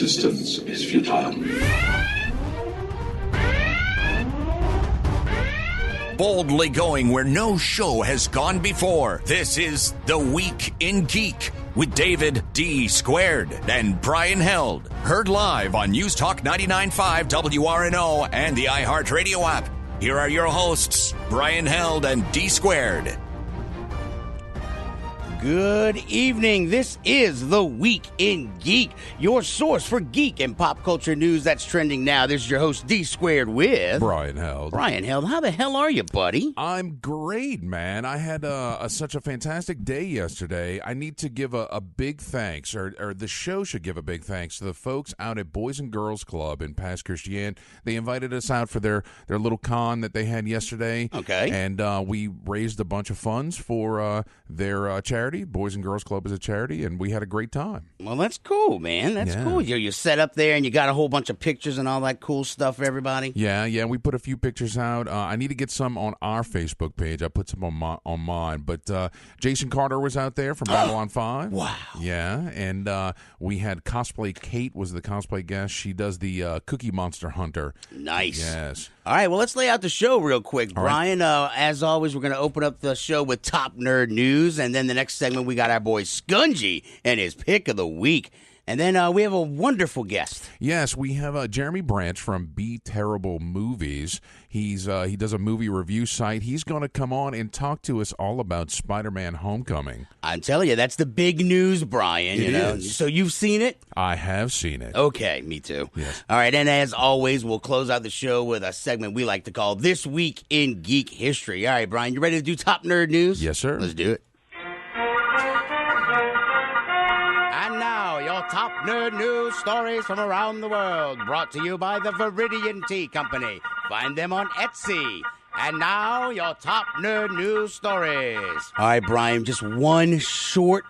resistance is futile. Boldly going where no show has gone before. This is The Week in Geek with David D. Squared and Brian Held. Heard live on News Talk 99.5 WRNO and the iHeartRadio app. Here are your hosts, Brian Held and D. Squared. Good evening. This is The Week in Geek, your source for geek and pop culture news that's trending now. This is your host, D Squared, with Brian Held. Brian Held, how the hell are you, buddy? I'm great, man. I had such a fantastic day yesterday. I need to give a big thanks, or the show should give a big thanks to the folks out at Boys and Girls Club in Pass Christian. They invited us out for their little con that they had yesterday. Okay. And we raised a bunch of funds for their charity. Boys and Girls Club is a charity, and we had a great time. Well, that's cool, man. That's cool. You set up there, and you got a whole bunch of pictures and all that cool stuff for everybody. Yeah. We put a few pictures out. I need to get some on our Facebook page. I put some on mine. But Jason Carter was out there from Babylon 5. Wow. Yeah, and we had Cosplay Kate was the cosplay guest. She does the Cookie Monster Hunter. Nice. Yes. All right, well, let's lay out the show real quick, All Brian. right. As always, we're going to open up the show with top nerd news, and then the next segment, we got our boy Skungy and his pick of the week. And then we have a wonderful guest. Yes, we have Jeremy Branch from Be Terrible Movies. He does a movie review site. He's going to come on and talk to us all about Spider-Man Homecoming. I'm telling you, that's the big news, Brian. It know? is. So you've seen it? I have seen it. Okay, me too. Yes. All right, and as always, we'll close out the show with a segment we like to call This Week in Geek History. All right, Brian, you ready to do top nerd news? Yes, sir. Let's do it. And now, your top nerd news stories from around the world, brought to you by the Viridian Tea Company. Find them on Etsy. And now, your top nerd news stories. All right, Brian, just one short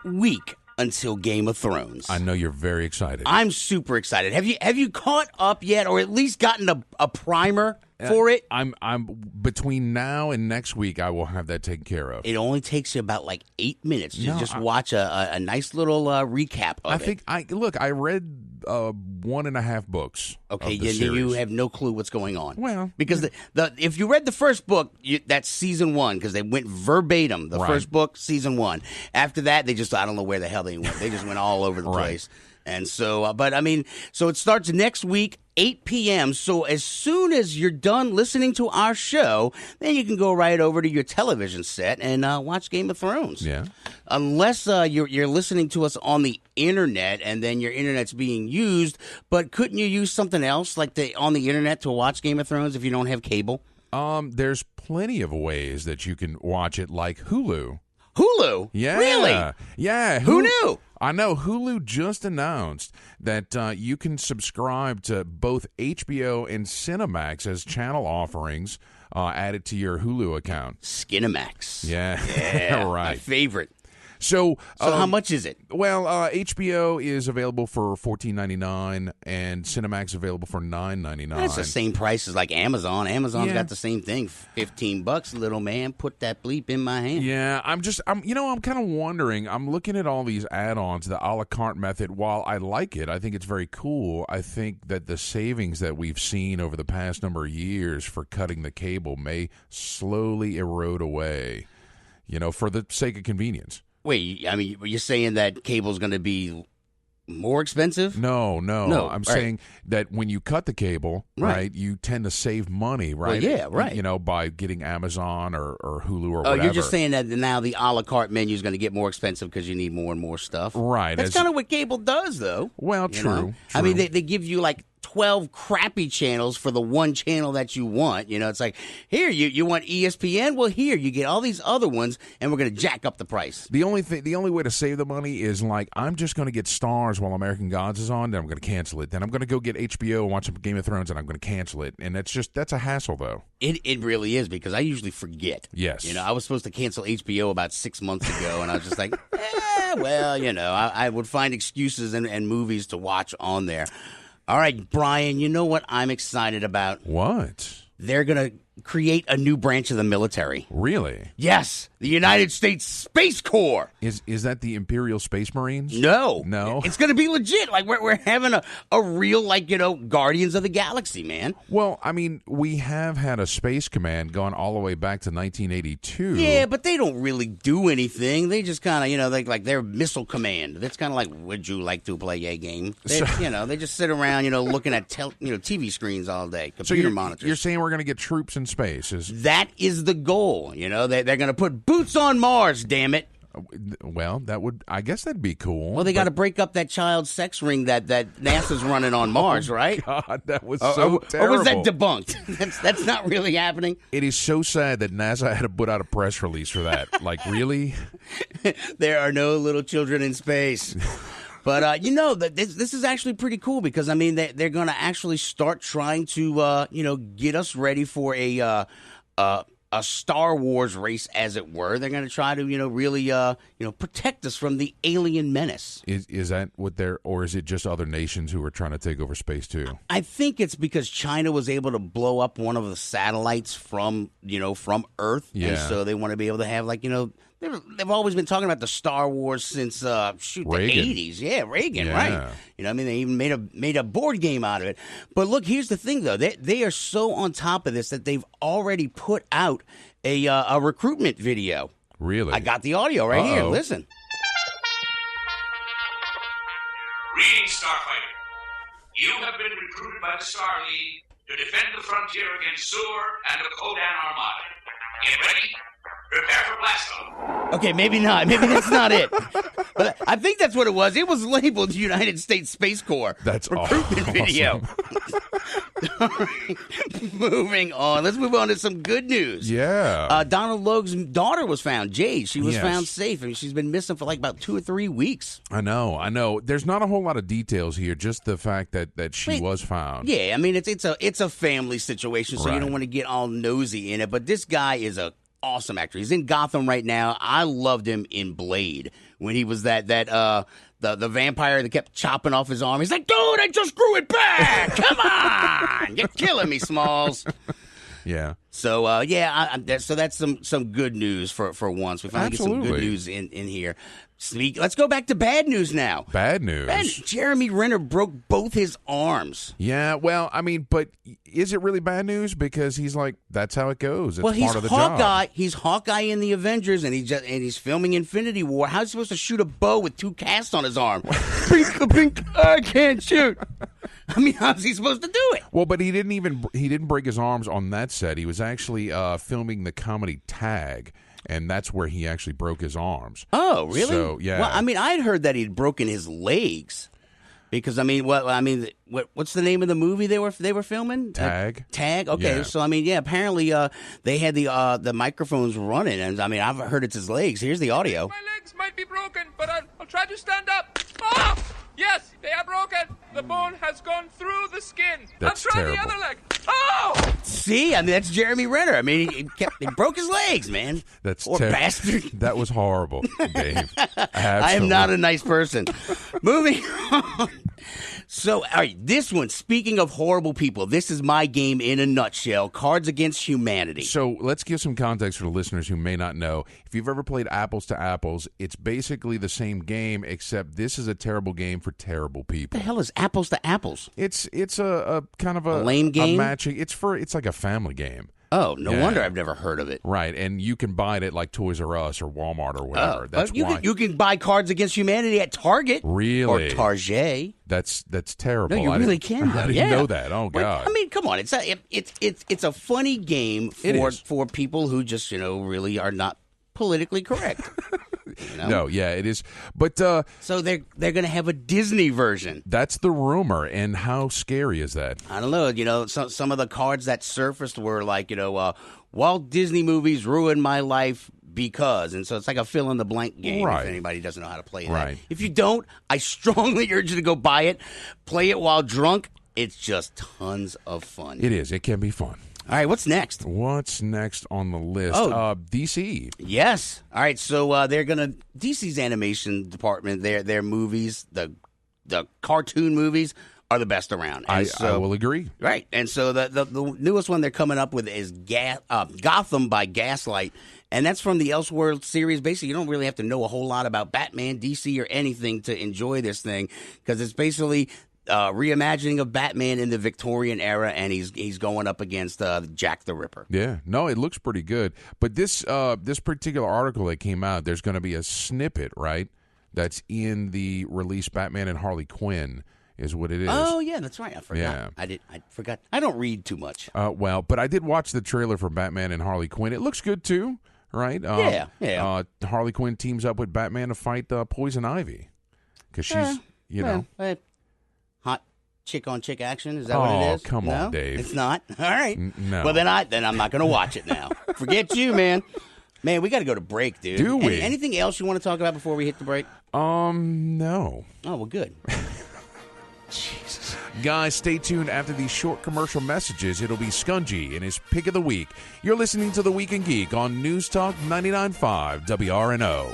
week until Game of Thrones. I know you're very excited. I'm super excited. Have you caught up yet, or at least gotten a primer for it? I'm between now and next week. I will have that taken care of. It only takes you about like 8 minutes to just watch a nice little recap of it. I read 1.5 books. Okay, of the you series. have no clue what's going on. Well, because if you read the first book, that's season 1, because they went verbatim. The Right. first book, season 1. After that, I don't know where the hell they went. They just went all over the Right. place. And so, so it starts next week, 8 p.m. So as soon as you're done listening to our show, then you can go right over to your television set and watch Game of Thrones. Yeah. Unless you're listening to us on the internet, and then your internet's being used. But couldn't you use something else like on the internet to watch Game of Thrones if you don't have cable? There's plenty of ways that you can watch it, like Hulu. Hulu? Yeah. Really? Yeah. Who knew? I know. Hulu just announced that you can subscribe to both HBO and Cinemax as channel offerings added to your Hulu account. Skinemax. Yeah. Right. My favorite. So how much is it? Well, HBO is available for $14.99 and Cinemax available for $9.99. That's the same price as like Amazon. Amazon's got the same thing. $15, little man. Put that bleep in my hand. Yeah, I'm kind of wondering. I'm looking at all these add-ons, the a la carte method. While I like it, I think it's very cool. I think that the savings that we've seen over the past number of years for cutting the cable may slowly erode away, for the sake of convenience. Wait, I mean, you're saying that cable's going to be more expensive? No. I'm saying that when you cut the cable, right, you tend to save money, right? Well, yeah, right. By getting Amazon or Hulu or whatever. Oh, you're just saying that now the a la carte menu is going to get more expensive because you need more and more stuff? Right. That's kind of what cable does, though. Well, true. I mean, they give you like 12 crappy channels for the one channel that you want. It's like, here, you want ESPN? Well, here, you get all these other ones, and we're going to jack up the price. The only way to save the money is like, I'm just going to get Stars while American Gods is on, then I'm going to cancel it. Then I'm going to go get HBO and watch some Game of Thrones, and I'm going to cancel it. And that's a hassle, though. It really is, because I usually forget. Yes. I was supposed to cancel HBO about 6 months ago, and I was just like, I would find excuses and movies to watch on there. All right, Brian, you know what I'm excited about? What? They're going to create a new branch of the military. Really? Yes, the United States Space Corps. Is that the Imperial Space Marines? No. It's going to be legit. Like, we're having a real, like, Guardians of the Galaxy, man. Well, I mean, we have had a Space Command going all the way back to 1982. Yeah, but they don't really do anything. They just kind of, like their Missile Command. That's kind of like, would you like to play a game? They, they just sit around, looking at TV screens all day, computer monitors. You're saying we're going to get troops in space? That is the goal. They're going to put boots on Mars, damn it. Well, I guess that'd be cool. Well, they got to break up that child sex ring that NASA's running on Mars, right? God, that was so terrible. Or was that debunked? That's not really happening. It is so sad that NASA had to put out a press release for that. Like, really? There are no little children in space. But, this is actually pretty cool because, I mean, they're going to actually start trying to, get us ready for a Star Wars race, as it were. They're going to try to, really, protect us from the alien menace. Is that what or is it just other nations who are trying to take over space too? I think it's because China was able to blow up one of the satellites from Earth. Yeah. And so they want to be able to have, like, they've always been talking about the Star Wars since the Reagan. 80s. Yeah, Reagan, right? They even made a board game out of it. But look, here's the thing, though. They are so on top of this that they've already put out a recruitment video. Really? I got the audio right here. Listen. Greetings, Starfighter. You have been recruited by the Star League to defend the frontier against Sur and the Kodan Armada. Get ready? Prepare for blast off. Okay, maybe not. Maybe that's not it. But I think that's what it was. It was labeled United States Space Corps. That's recruitment awesome. Video. Moving on. Let's move on to some good news. Yeah. Donald Logue's daughter was found. Jade. She was found safe. I mean, she's been missing for like about 2 or 3 weeks. I know. There's not a whole lot of details here. Just the fact that she was found. Yeah, I mean, it's a family situation, so you don't want to get all nosy in it. But this guy is a awesome actor. He's in Gotham right now. I loved him in Blade when he was the vampire that kept chopping off his arm. He's like, dude, I just grew it back. Come on, you're killing me, Smalls. Yeah. So so that's some good news for once. We finally get some good news in here. Let's go back to bad news now. Bad news. Jeremy Renner broke both his arms. Yeah, well, I mean, but is it really bad news? Because he's like, that's how it goes. It's part of the Hawkeye. job. He's Hawkeye in the Avengers, and he's filming Infinity War. How's he supposed to shoot a bow with 2 casts on his arm? Pink, I can't shoot. I mean, how's he supposed to do it? Well, but he didn't break his arms on that set. He was actually filming the comedy Tag. And that's where he actually broke his arms. Oh, really? So, yeah. Well, I mean, I'd heard that he'd broken his legs. Because what's the name of the movie they were filming? Tag. Tag. Okay, yeah. So I mean, yeah. Apparently, they had the microphones running, and I mean, I've heard it's his legs. Here's the audio. My legs might be broken, but I'll try to stand up. Oh! Yes, they are broken. The bone has gone through the skin. That's I'll try terrible. the other leg. Oh! See, I mean, that's Jeremy Renner. I mean, he broke his legs, man. That's Poor bastard. That was horrible, Dave. I am not a nice person. Moving on. So, all right, this one, speaking of horrible people, this is my game in a nutshell, Cards Against Humanity. So let's give some context for the listeners who may not know. If you've ever played Apples to Apples, it's basically the same game, except this is a terrible game for terrible people. What the hell is Apples to Apples? It's a kind of a lame game? It's like a family game. Oh, no wonder I've never heard of it. Right, and you can buy it at like Toys R Us or Walmart or whatever. That's why you can buy Cards Against Humanity at Target. Really? Or Target. That's terrible. No, you really can. I didn't know that. Oh God. I mean, come on. It's a funny game for people who just really are not politically correct. No, yeah, it is. But so they're going to have a Disney version. That's the rumor. And how scary is that? I don't know. Some of the cards that surfaced were like, Walt Disney movies ruined my life because. And so it's like a fill in the blank game if anybody doesn't know how to play that. Right. If you don't, I strongly urge you to go buy it. Play it while drunk. It's just tons of fun. It is. It can be fun. All right, what's next? What's next on the list? DC. Yes. All right, so they're gonna DC's animation department. Their movies, the cartoon movies, are the best around. I will agree. Right. And so the newest one they're coming up with is Gotham by Gaslight. And that's from the Elseworld series. Basically, you don't really have to know a whole lot about Batman, DC, or anything to enjoy this thing, because it's basically reimagining of Batman in the Victorian era, and he's going up against Jack the Ripper. Yeah, no, it looks pretty good. But this particular article that came out, there's going to be a snippet, right? That's in the release Batman and Harley Quinn is what it is. Oh yeah, that's right. I forgot. Yeah. I forgot. I don't read too much. Well, but I did watch the trailer for Batman and Harley Quinn. It looks good too, right? Yeah. Harley Quinn teams up with Batman to fight Poison Ivy because she's hot chick on chick action. Is that what it is? Oh, come on, no? Dave. It's not. All right. No. Well, then I'm not going to watch it now. Forget you, man. Man, we got to go to break, dude. Do we? Anything else you want to talk about before we hit the break? No. Oh, well, good. Jesus. Guys, stay tuned after these short commercial messages. It'll be Skungy and his pick of the week. You're listening to The Week in Geek on News Talk 99.5 WRNO.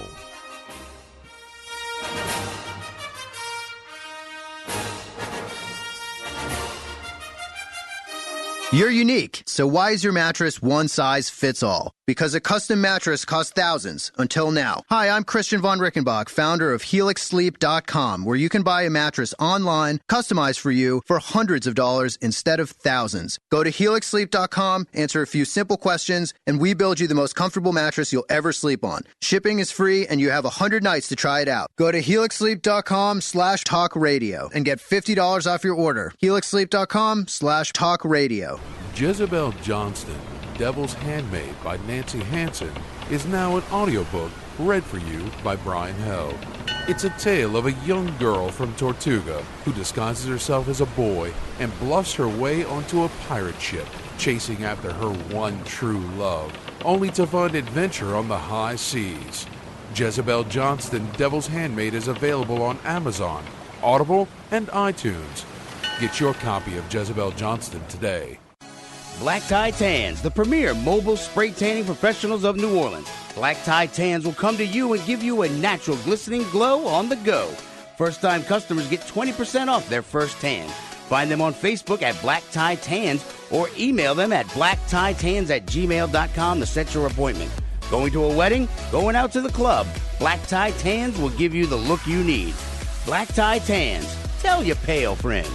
You're unique, so why is your mattress one size fits all? Because a custom mattress costs thousands, until now. Hi, I'm Christian von Rickenbach, founder of HelixSleep.com, where you can buy a mattress online, customized for you, for hundreds of dollars instead of thousands. Go to HelixSleep.com, answer a few simple questions, and we build you the most comfortable mattress you'll ever sleep on. Shipping is free, and you have 100 nights to try it out. Go to HelixSleep.com/talkradio and get $50 off your order. HelixSleep.com/talkradio. Jezebel Johnston, Devil's Handmaid by Nancy Hansen, is now an audiobook read for you by Brian Held. It's a tale of a young girl from Tortuga who disguises herself as a boy and bluffs her way onto a pirate ship, chasing after her one true love, only to find adventure on the high seas. Jezebel Johnston, Devil's Handmaid is available on Amazon, Audible, and iTunes. Get your copy of Jezebel Johnston today. Black Tie Tans, the premier mobile spray tanning professionals of New Orleans. Black Tie Tans will come to you and give you a natural glistening glow on the go. First-time customers get 20% off their first tan. Find them on Facebook at Black Tie Tans or email them at blacktieTans@gmail.com to set your appointment. Going to a wedding? Going out to the club? Black Tie Tans will give you the look you need. Black Tie Tans. Tell your pale friends.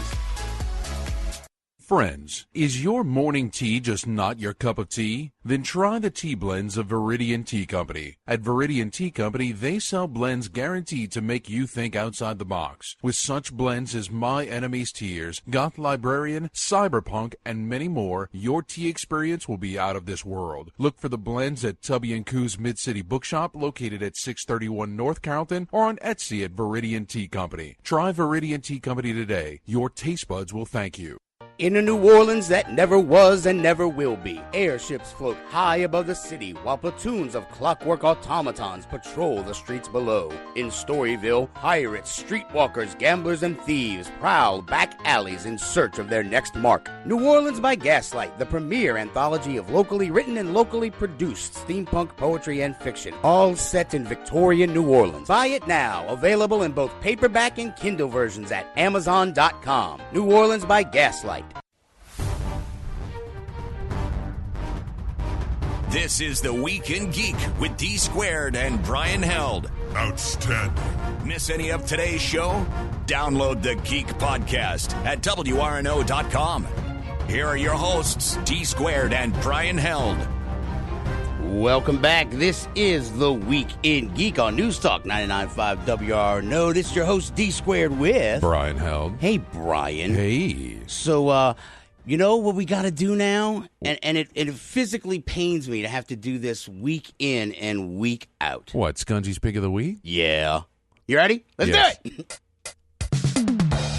Friends, is your morning tea just not your cup of tea? Then try the tea blends of Viridian Tea Company. At Viridian Tea Company, they sell blends guaranteed to make you think outside the box. With such blends as My Enemy's Tears, Goth Librarian, Cyberpunk, and many more, your tea experience will be out of this world. Look for the blends at Tubby & Coo's Mid-City Bookshop, located at 631 North Carrollton, or on Etsy at Viridian Tea Company. Try Viridian Tea Company today. Your taste buds will thank you. In a New Orleans that never was and never will be, airships float high above the city while platoons of clockwork automatons patrol the streets below. In Storyville, pirates, streetwalkers, gamblers, and thieves prowl back alleys in search of their next mark. New Orleans by Gaslight, the premier anthology of locally written and locally produced steampunk poetry and fiction, all set in Victorian New Orleans. Buy it now, available in both paperback and Kindle versions at Amazon.com. New Orleans by Gaslight. This is The Week in Geek with D Squared and Brian Held. Outstanding. Miss any of today's show? Download the Geek podcast at WRNO.com. Here are your hosts, D Squared and Brian Held. Welcome back. This is The Week in Geek on News Talk 99.5 WRNO. This is your host, D Squared with Brian Held. Hey, Brian. Hey. So, you know what we got to do now? And it physically pains me to have to do this week in and week out. What, Skungy's Pick of the Week? Yeah. You ready? Let's Yes. do it.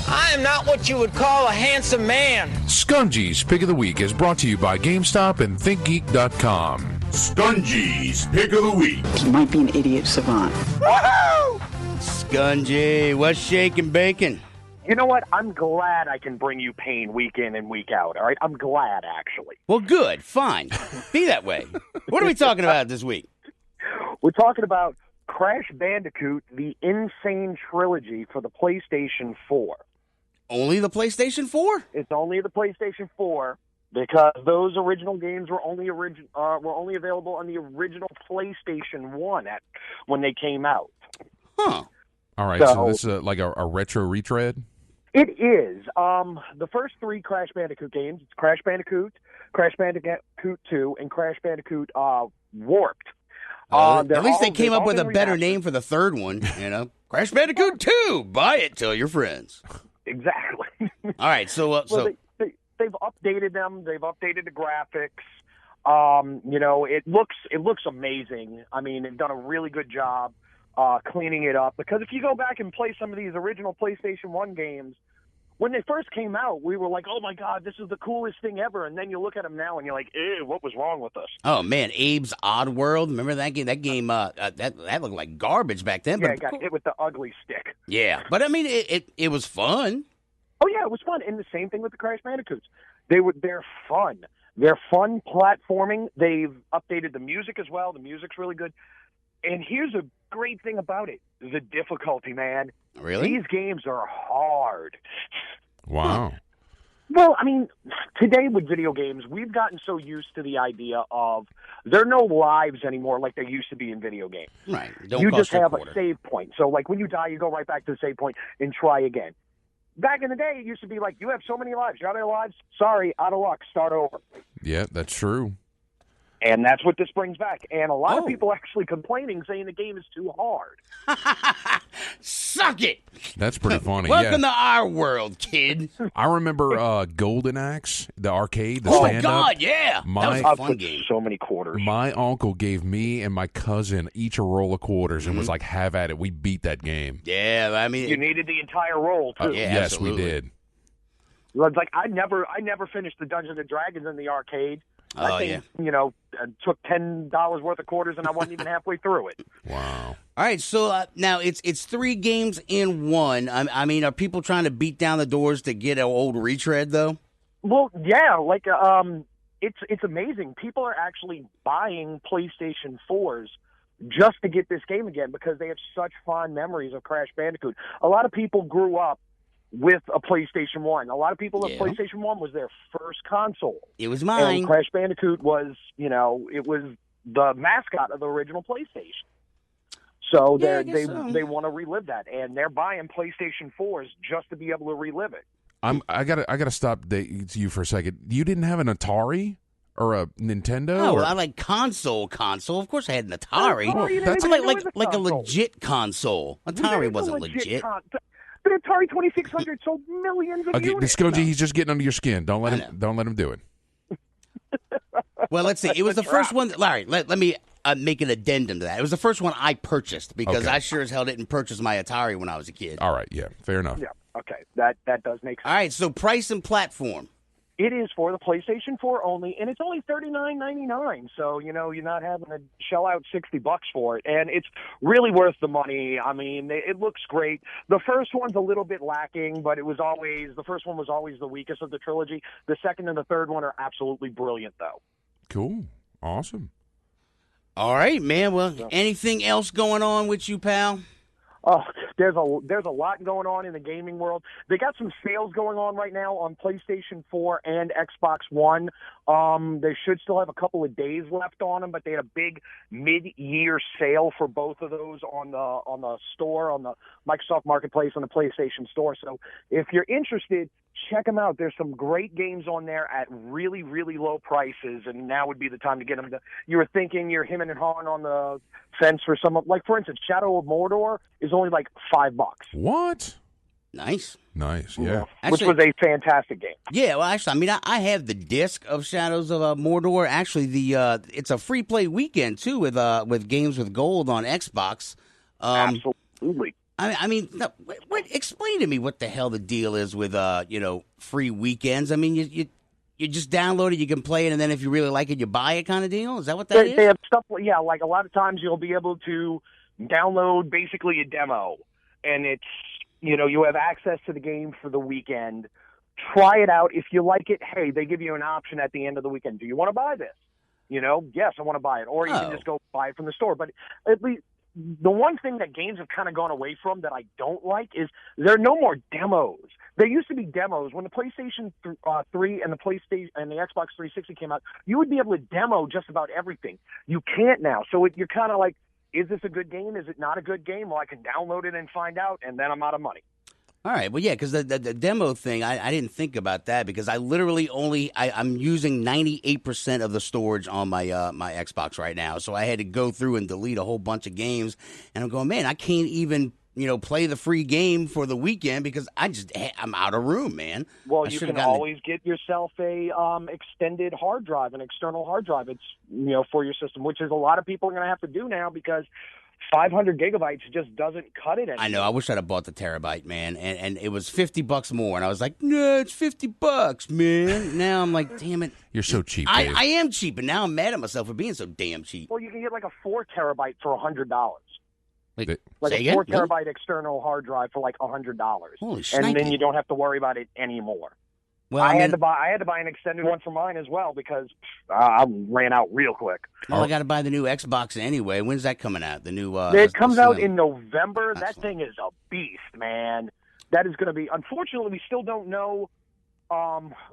I am not what you would call a handsome man. Skungy's Pick of the Week is brought to you by GameStop and ThinkGeek.com. Skungy's Pick of the Week. He might be an idiot savant. Woohoo! Skungy, what's shaking bacon? You know what? I'm glad I can bring you pain week in and week out, all right? I'm glad, actually. Well, good. Fine. Be that way. What are we talking about this week? We're talking about Crash Bandicoot, the Insane Trilogy for the PlayStation 4. Only the PlayStation 4? It's only the PlayStation 4 because those original games were only available on the original PlayStation 1 when they came out. Huh. All right, so this is like a retro retread? It is. The first 3 Crash Bandicoot games, it's Crash Bandicoot 2, and Crash Bandicoot Warped. At least they came up with a better name for the third one, Crash Bandicoot 2, buy it, tell your friends. Exactly. All right, so they've updated them. They've updated the graphics. It looks amazing. I mean, they've done a really good job cleaning it up. Because if you go back and play some of these original PlayStation 1 games, when they first came out, we were like, oh, my God, this is the coolest thing ever. And then you look at them now and you're like, ew, what was wrong with us? Oh, man, Abe's Odd World. Remember that game? That game, that looked like garbage back then. Yeah, but it got hit with the ugly stick. Yeah, but I mean, it was fun. Oh, yeah, it was fun. And the same thing with the Crash Bandicoots. They're fun. They're fun platforming. They've updated the music as well. The music's really good. And here's a great thing about it. The difficulty, man. Really? These games are hard. Wow. Well, I mean, today with video games, we've gotten so used to the idea of there are no lives anymore like there used to be in video games. Right. You just have a save point. So, like, when you die, you go right back to the save point and try again. Back in the day, it used to be like, you have so many lives. You're out of lives? Sorry, out of luck. Start over. Yeah, that's true. And that's what this brings back. And a lot of people actually complaining, saying the game is too hard. Suck it. That's pretty funny. Welcome to our world, kid. I remember Golden Axe, the arcade, the Oh, stand-up. God, yeah. That was a fun game. So many quarters. My uncle gave me and my cousin each a roll of quarters and was like, have at it. We beat that game. Yeah, I mean... You needed the entire roll, too. Yeah, yes, absolutely. we did. It's like, I never finished the Dungeons & Dragons in the arcade. Oh, I think, took $10 worth of quarters, and I wasn't even halfway through it. Wow. All right, so now it's 3 games in one. I mean, are people trying to beat down the doors to get an old retread, though? Well, yeah, like it's amazing. People are actually buying PlayStation 4s just to get this game again because they have such fond memories of Crash Bandicoot. A lot of people grew up with a PlayStation 1. A lot of people have PlayStation 1 was their first console. It was mine. And Crash Bandicoot was, it was the mascot of the original PlayStation. So they want to relive that, and they're buying PlayStation 4s just to be able to relive it. I gotta stop you for a second. You didn't have an Atari or a Nintendo? No, or... I like console. Of course, I had an Atari. That's like a legit console. Atari wasn't legit. But Atari 2600 sold millions of units. Skungy, he's just getting under your skin. Don't let him do it. Well, let's see. It was the first one. Larry, let me make an addendum to that. It was the first one I purchased because I sure as hell didn't purchase my Atari when I was a kid. All right, yeah, fair enough. Yeah, okay, that does make sense. All right, so price and platform. It is for the PlayStation 4 only, and it's only $39.99. So you're not having to shell out $60 for it, and it's really worth the money. I mean, it looks great. The first one's a little bit lacking, but the first one was always the weakest of the trilogy. The second and the third one are absolutely brilliant, though. Cool, awesome. All right, man. Well, anything else going on with you, pal? Oh, there's a lot going on in the gaming world. They got some sales going on right now on PlayStation 4 and Xbox One. They should still have a couple of days left on them, but they had a big mid-year sale for both of those on the store, on the Microsoft Marketplace, on the PlayStation Store. So if you're interested, check them out. There's some great games on there at really, really low prices, and now would be the time to get them. You were thinking you're hemming and hawing on the fence for some, like, for instance, Shadow of Mordor is only like $5. What? Nice, yeah. Actually, which was a fantastic game. Yeah, well, actually, I mean, I have the disc of Shadows of Mordor. Actually, it's a free play weekend too with games with gold on Xbox. Absolutely. I mean, explain to me what the hell the deal is with free weekends. I mean, you just download it, you can play it, and then if you really like it, you buy it, kind of deal. Is that what that is? They have stuff. Yeah, like a lot of times you'll be able to download basically a demo, and it's you have access to the game for the weekend. Try it out. If you like it, hey, they give you an option at the end of the weekend. Do you want to buy this? Yes, I want to buy it. Or you can just go buy it from the store. But at least the one thing that games have kind of gone away from that I don't like is there are no more demos. There used to be demos when the PlayStation 3 and the PlayStation and the Xbox 360 came out. You would be able to demo just about everything. You can't now. So you're kind of like, is this a good game? Is it not a good game? Well, I can download it and find out, and then I'm out of money. All right, well, yeah, because the demo thing, I didn't think about that because I literally I'm using 98% of the storage on my my Xbox right now, so I had to go through and delete a whole bunch of games, and I'm going, man, I can't even play the free game for the weekend because I'm out of room, man. Well, you can always get yourself a extended hard drive, an external hard drive. It's for your system, which is a lot of people are going to have to do now because 500 gigabytes just doesn't cut it anymore. I know. I wish I'd have bought the terabyte, man, and it was $50 more, and I was like, no, it's $50, man. Now I'm like, damn it. You're so cheap, Dave. I am cheap, and now I'm mad at myself for being so damn cheap. Well, you can get like a 4 terabyte for $100. Like a 4 terabyte external hard drive for like $100. Holy shit! And then you don't have to worry about it anymore. Well, I had to buy an extended one for mine as well because I ran out real quick. Well, I got to buy the new Xbox anyway. When's that coming out? The new it comes out in November. Excellent. That thing is a beast, man. That is going to be. Unfortunately, we still don't know.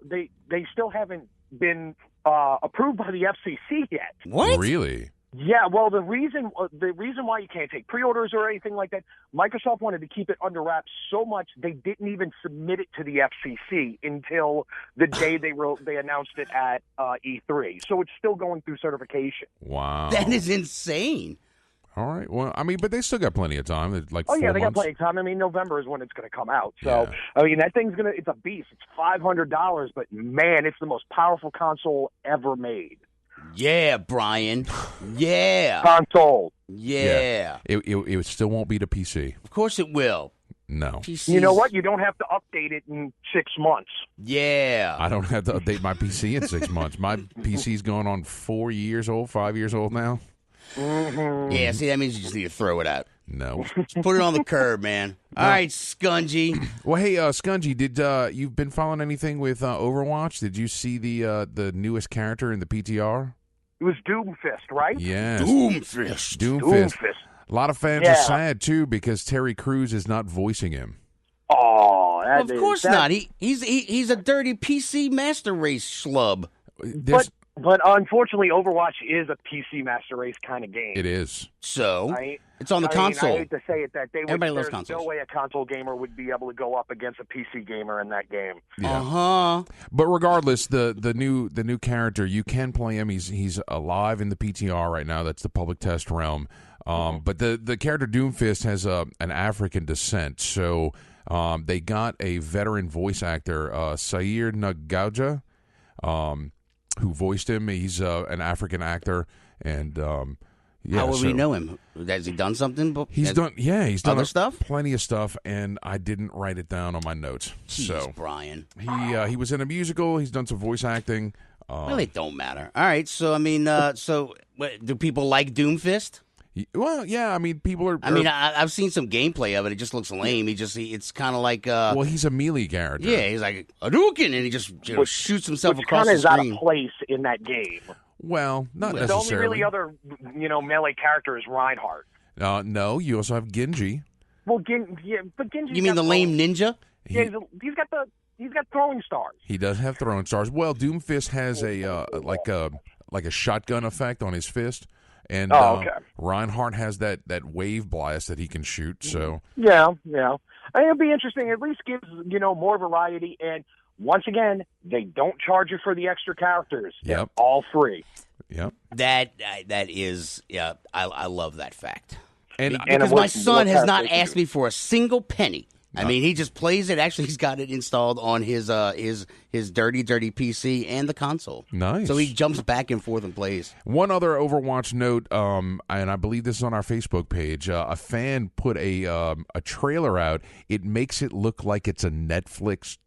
They still haven't been approved by the FCC yet. What? Really? Yeah, well, the reason why you can't take pre-orders or anything like that, Microsoft wanted to keep it under wraps so much they didn't even submit it to the FCC until the day they announced it at E3. So it's still going through certification. Wow, that is insane. All right, well, I mean, but they still got plenty of time. Like they 4 got months. plenty of time. I mean, November is when it's going to come out. So I mean, that thing's it's a beast. It's $500, but man, it's the most powerful console ever made. Yeah, Brian. Yeah. Console. Yeah. It still won't beat a PC. Of course it will. No. PC's... You know what? You don't have to update it in 6 months. Yeah. I don't have to update my PC in 6 months. My PC's going on 4 years old, 5 years old now. Mm-hmm. Yeah, see, that means you just need to throw it out. No. Put it on the curb, man. All right, Skungy. Well, hey, Skungy, did you've been following anything with Overwatch? Did you see the newest character in the PTR? It was Doomfist, right? Yes. Doomfist. A lot of fans are sad, too, because Terry Crews is not voicing him. Oh, of course not. He's a dirty PC Master Race schlub. But unfortunately, Overwatch is a PC Master Race kind of game. It is. So it's on the console. I hate to say it that everybody loves there's consoles. no way a console gamer would be able to go up against a PC gamer in that game. Yeah. But regardless, the new character, you can play him. He's alive in the PTR right now. That's the public test realm. But the character Doomfist has an African descent, so they got a veteran voice actor, Sair Nagauja, who voiced him. He's an African actor, and how would we know him? Has he done something? He's done other stuff, plenty of stuff, and I didn't write it down on my notes. Jeez, so Brian, he was in a musical. He's done some voice acting. Well, it don't matter. All right, so I mean, do people like Doomfist? Well, yeah, I mean, people are. I mean, I've seen some gameplay of it. It just looks lame. It's kind of like. Well, he's a melee character. Yeah, he's like Hadouken, and he just shoots himself which across the screen. Kind of is out of place in that game. Well, not necessarily. The only really other, melee character is Reinhardt. No, you also have Genji. Well, but Genji. You mean the lame ninja? Yeah, he's got throwing stars. He does have throwing stars. Well, Doomfist has like a shotgun effect on his fist. And Reinhardt has that wave blast that he can shoot. So yeah, it'll be interesting. At least gives more variety. And once again, they don't charge you for the extra characters. Yep, they're all free. Yep, that is I love that fact. And because my son has not asked me for a single penny. I mean, he just plays it. Actually, he's got it installed on his dirty PC and the console. Nice. So he jumps back and forth and plays. One other Overwatch note, and I believe this is on our Facebook page. A fan put a trailer out. It makes it look like it's a Netflix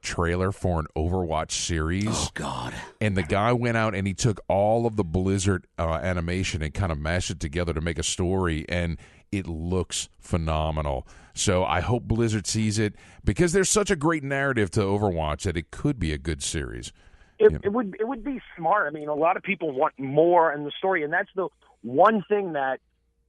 trailer for an Overwatch series. Oh God! And the guy went out and he took all of the Blizzard animation and kind of mashed it together to make a story, and it looks phenomenal. So I hope Blizzard sees it because there's such a great narrative to Overwatch that it could be a good series. It would be smart. I mean, a lot of people want more in the story, and that's the one thing that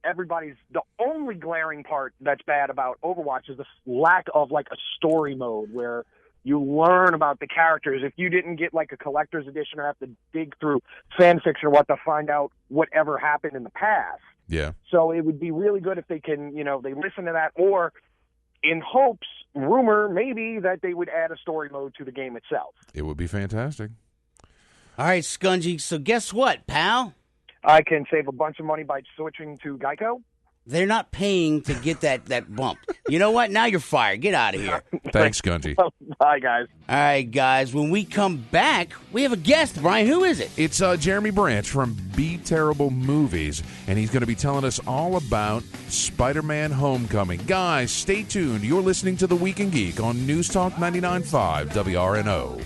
the only glaring part that's bad about Overwatch is the lack of like a story mode where you learn about the characters. If you didn't get like a collector's edition or have to dig through fan fiction or what to find out whatever happened in the past. Yeah. So it would be really good if they can, they listen to that, or in hopes, rumor maybe that they would add a story mode to the game itself. It would be fantastic. All right, Skungy, so guess what, pal? I can save a bunch of money by switching to Geico. They're not paying to get that bump. You know what? Now you're fired. Get out of here. Thanks, Skungy. Bye, guys. All right, guys. When we come back, we have a guest. Brian, who is it? It's Jeremy Branch from Be Terrible Movies, and he's going to be telling us all about Spider-Man Homecoming. Guys, stay tuned. You're listening to The Week in Geek on News Talk 99.5 WRNO.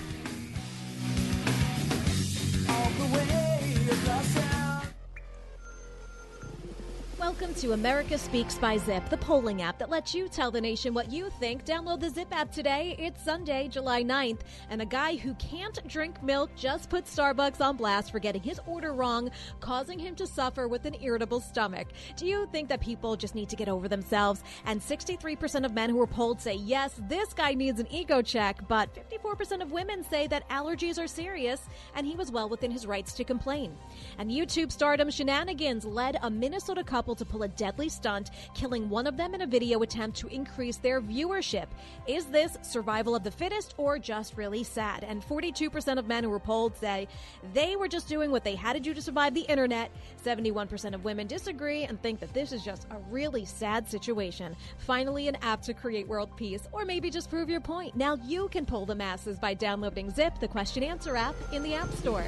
Welcome to America Speaks by Zip, the polling app that lets you tell the nation what you think. Download the Zip app today. It's Sunday, July 9th, and a guy who can't drink milk just put Starbucks on blast for getting his order wrong, causing him to suffer with an irritable stomach. Do you think that people just need to get over themselves? And 63% of men who were polled say, yes, this guy needs an ego check, but 54% of women say that allergies are serious, and he was well within his rights to complain. And YouTube stardom shenanigans led a Minnesota couple to pull a deadly stunt, killing one of them in a video attempt to increase their viewership. Is this survival of the fittest or just really sad? And 42% of men who were polled say they were just doing what they had to do to survive the internet. 71% of women disagree and think that this is just a really sad situation. Finally, an app to create world peace, or maybe just prove your point. Now you can poll the masses by downloading Zip, the question answer app, in the App Store.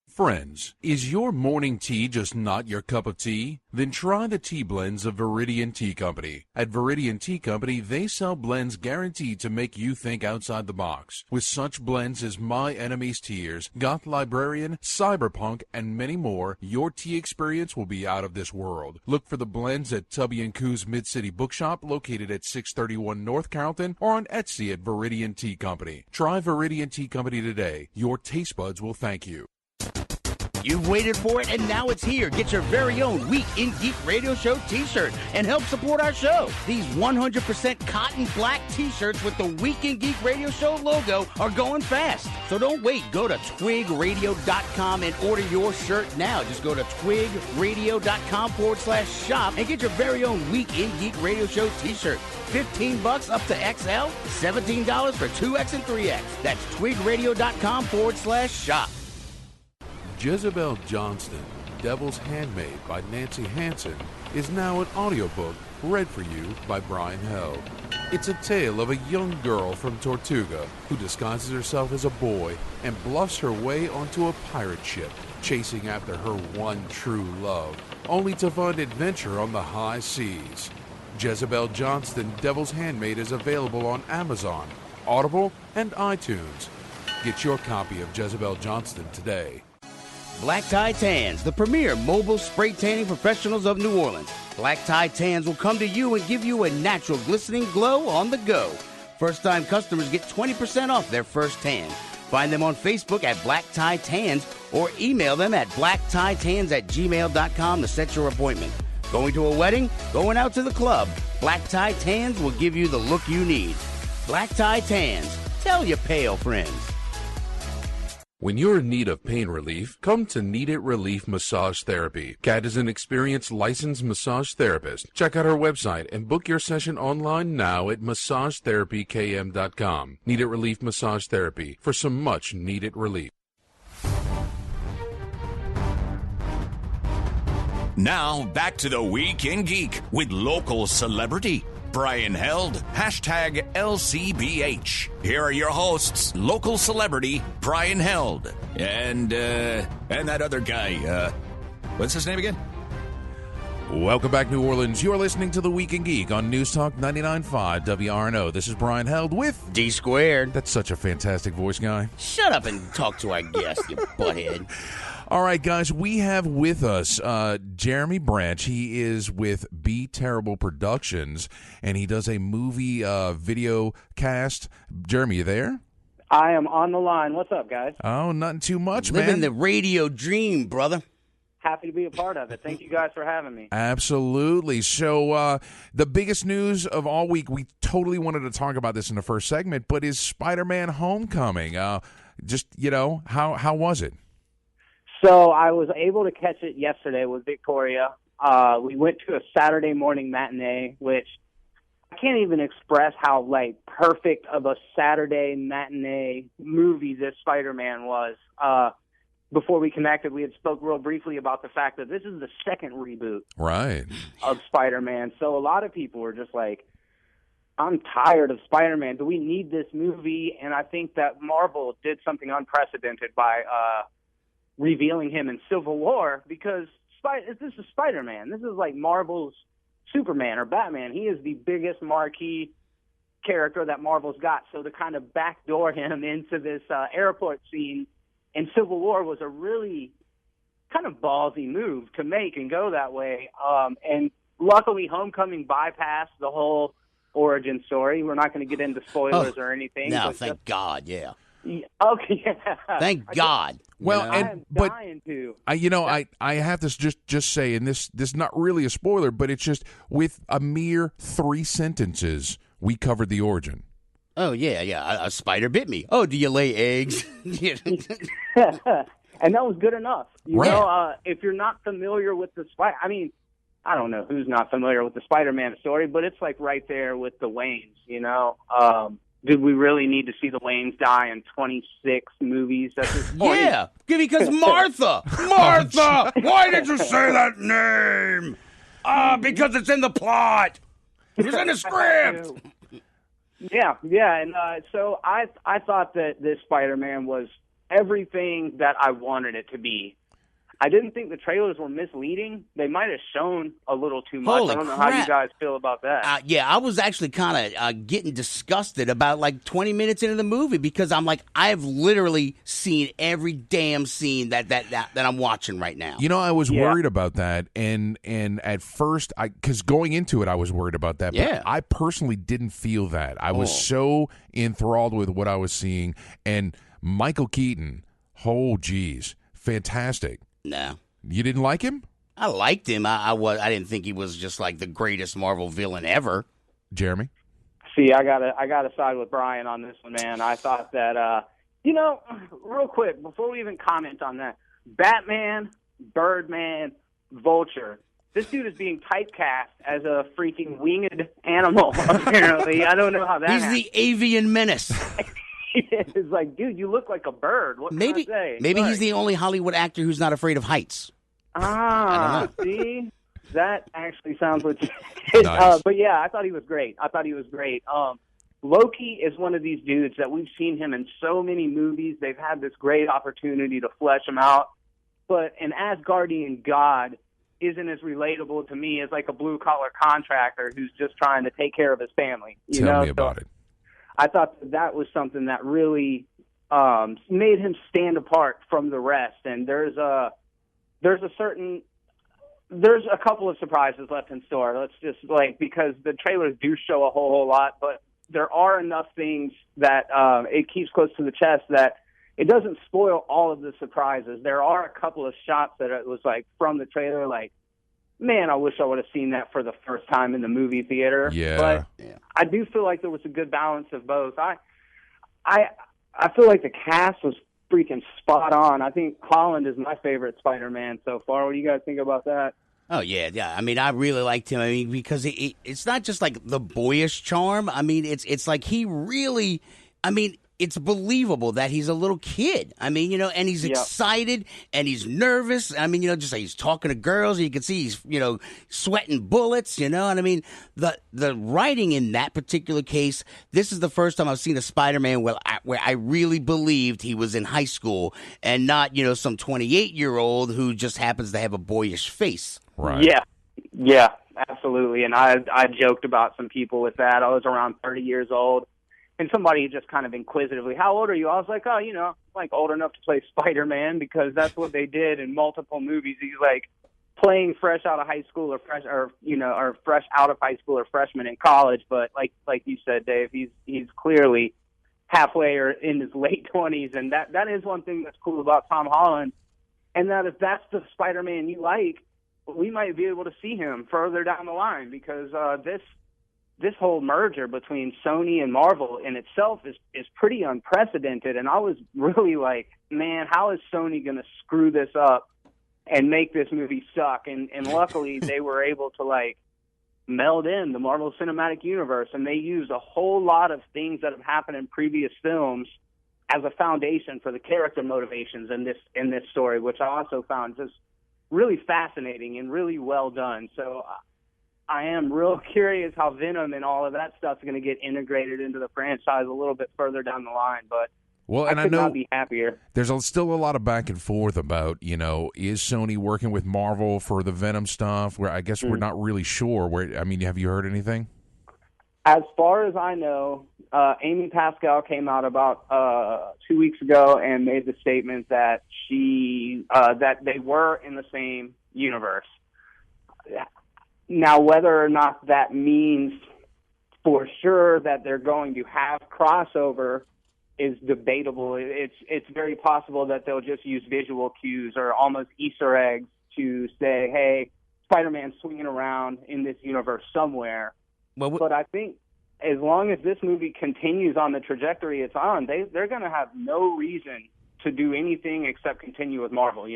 Friends, is your morning tea just not your cup of tea? Then try the tea blends of Viridian Tea Company. At Viridian Tea Company, they sell blends guaranteed to make you think outside the box. With such blends as My Enemy's Tears, Goth Librarian, Cyberpunk, and many more, your tea experience will be out of this world. Look for the blends at Tubby & Coo's Mid-City Bookshop, located at 631 North Carrollton, or on Etsy at Viridian Tea Company. Try Viridian Tea Company today. Your taste buds will thank you. You've waited for it, and now it's here. Get your very own Week in Geek Radio Show t-shirt and help support our show. These 100% cotton black t-shirts with the Week in Geek Radio Show logo are going fast. So don't wait. Go to twigradio.com and order your shirt now. Just go to twigradio.com/shop and get your very own Week in Geek Radio Show t-shirt. $15 up to XL, $17 for 2X and 3X. That's twigradio.com/shop. Jezebel Johnston, Devil's Handmaid by Nancy Hansen, is now an audiobook read for you by Brian Held. It's a tale of a young girl from Tortuga who disguises herself as a boy and bluffs her way onto a pirate ship, chasing after her one true love, only to find adventure on the high seas. Jezebel Johnston, Devil's Handmaid is available on Amazon, Audible, and iTunes. Get your copy of Jezebel Johnston today. Black Tie Tans, the premier mobile spray tanning professionals of New Orleans. Black Tie Tans will come to you and give you a natural glistening glow on the go. First-time customers get 20% off their first tan. Find them on Facebook at Black Tie Tans or email them at blacktieTans@gmail.com to set your appointment. Going to a wedding? Going out to the club? Black Tie Tans will give you the look you need. Black Tie Tans. Tell your pale friends. When you're in need of pain relief, come to Need It Relief Massage Therapy. Kat is an experienced licensed massage therapist. Check out her website and book your session online now at massagetherapykm.com. Need It Relief Massage Therapy for some much needed relief. Now, back to the Week in Geek with local celebrity Brian Held, hashtag LCBH. Here are your hosts, local celebrity Brian Held, and that other guy, what's his name again? Welcome back, New Orleans. You're listening to The Week in Geek on News Talk 99.5 WRNO. This is Brian Held with D Squared. That's such a fantastic voice, guy. Shut up and talk to our guest, you butthead. All right, guys, we have with us Jeremy Branch. He is with Be Terrible Productions, and he does a movie video cast. Jeremy, you there? I am on the line. What's up, guys? Oh, nothing too much, Living the radio dream, brother. happy to be a part of it. Thank you guys for having me. Absolutely. So the biggest news of all week, we totally wanted to talk about this in the first segment, but is Spider-Man Homecoming. How was it? So I was able to catch it yesterday with Victoria. We went to a Saturday morning matinee, which I can't even express how perfect of a Saturday matinee movie this Spider-Man was. Before we connected, we had spoke real briefly about the fact that this is the second reboot of Spider-Man. So a lot of people were just like, I'm tired of Spider-Man. Do we need this movie? And I think that Marvel did something unprecedented by revealing him in Civil War, because this is Spider-Man. This is like Marvel's Superman or Batman. He is the biggest marquee character that Marvel's got. So to kind of backdoor him into this airport scene in Civil War was a really kind of ballsy move to make and go that way. And luckily, Homecoming bypassed the whole origin story. We're not going to get into spoilers or anything. No, thank God, yeah. Okay, yeah. Thank God. Well, I have to just say, and this is not really a spoiler, but it's just with a mere 3 sentences, we covered the origin. Oh, yeah. A spider bit me. Oh, do you lay eggs? And that was good enough. You know, if you're not familiar with the spider, I mean, I don't know who's not familiar with the Spider-Man story, but it's like right there with the Waynes, you know. Did we really need to see the Waynes die in 26 movies at this point? Yeah, because Martha, why did you say that name? Because it's in the plot. It was in the script. Yeah, and so I thought that this Spider-Man was everything that I wanted it to be. I didn't think the trailers were misleading. They might have shown a little too much. Holy I don't know crap. how you guys feel about that. Yeah, I was actually kind of getting disgusted about 20 minutes into the movie, because I'm like, I've literally seen every damn scene that I'm watching right now. You know, I was worried about that, and at first, because going into it, I was worried about that. But I personally didn't feel that. I was so enthralled with what I was seeing, and Michael Keaton, fantastic. No. You didn't like him? I liked him. I didn't think he was just like the greatest Marvel villain ever. Jeremy? See, I gotta side with Brian on this one, man. I thought that real quick, before we even comment on that, Batman, Birdman, Vulture. This dude is being typecast as a freaking winged animal, apparently. I don't know how that happened. He's the avian menace. It's like, dude, you look like a bird. What can I say? Maybe he's the only Hollywood actor who's not afraid of heights. See? That actually sounds legit. Nice. But yeah, I thought he was great. Loki is one of these dudes that we've seen him in so many movies. They've had this great opportunity to flesh him out. But an Asgardian god isn't as relatable to me as like a blue-collar contractor who's just trying to take care of his family. Tell me about it. I thought that was something that really made him stand apart from the rest. And there's a couple of surprises left in store. Let's just because the trailers do show a whole lot, but there are enough things that it keeps close to the chest that it doesn't spoil all of the surprises. There are a couple of shots that it was from the trailer, man, I wish I would have seen that for the first time in the movie theater. Yeah. But I do feel like there was a good balance of both. I feel like the cast was freaking spot on. I think Holland is my favorite Spider-Man so far. What do you guys think about that? Oh, yeah. I mean, I really liked him. I mean, because it's not just like the boyish charm. I mean, it's like he really, it's believable that he's a little kid. I mean, and he's excited and he's nervous. I mean, just like he's talking to girls. And you can see he's, sweating bullets, And I mean, the writing in that particular case, this is the first time I've seen a Spider-Man where I really believed he was in high school and not, some 28-year-old who just happens to have a boyish face. Right. Yeah, absolutely. And I joked about some people with that. I was around 30 years old. And somebody just kind of inquisitively, how old are you? I was like, old enough to play Spider-Man, because that's what they did in multiple movies. He's playing fresh out of high school or fresh out of high school or freshman in college. But like you said, Dave, he's clearly halfway or in his late 20s. And that is one thing that's cool about Tom Holland. and that if that's the Spider-Man you like, we might be able to see him further down the line, because this whole merger between Sony and Marvel in itself is pretty unprecedented. And I was really like, man, how is Sony going to screw this up and make this movie suck? And luckily they were able to like meld in the Marvel Cinematic Universe, and they used a whole lot of things that have happened in previous films as a foundation for the character motivations in this story, which I also found just really fascinating and really well done. So I am real curious how Venom and all of that stuff is going to get integrated into the franchise a little bit further down the line. But I could not be happier. There's still a lot of back and forth about, is Sony working with Marvel for the Venom stuff? Where I guess we're not really sure. Have you heard anything? As far as I know, Amy Pascal came out about 2 weeks ago and made the statement that that they were in the same universe. Now, whether or not that means for sure that they're going to have crossover is debatable. It's very possible that they'll just use visual cues or almost Easter eggs to say, hey, Spider-Man's swinging around in this universe somewhere. But I think as long as this movie continues on the trajectory it's on, they're going to have no reason to do anything except continue with Marvel,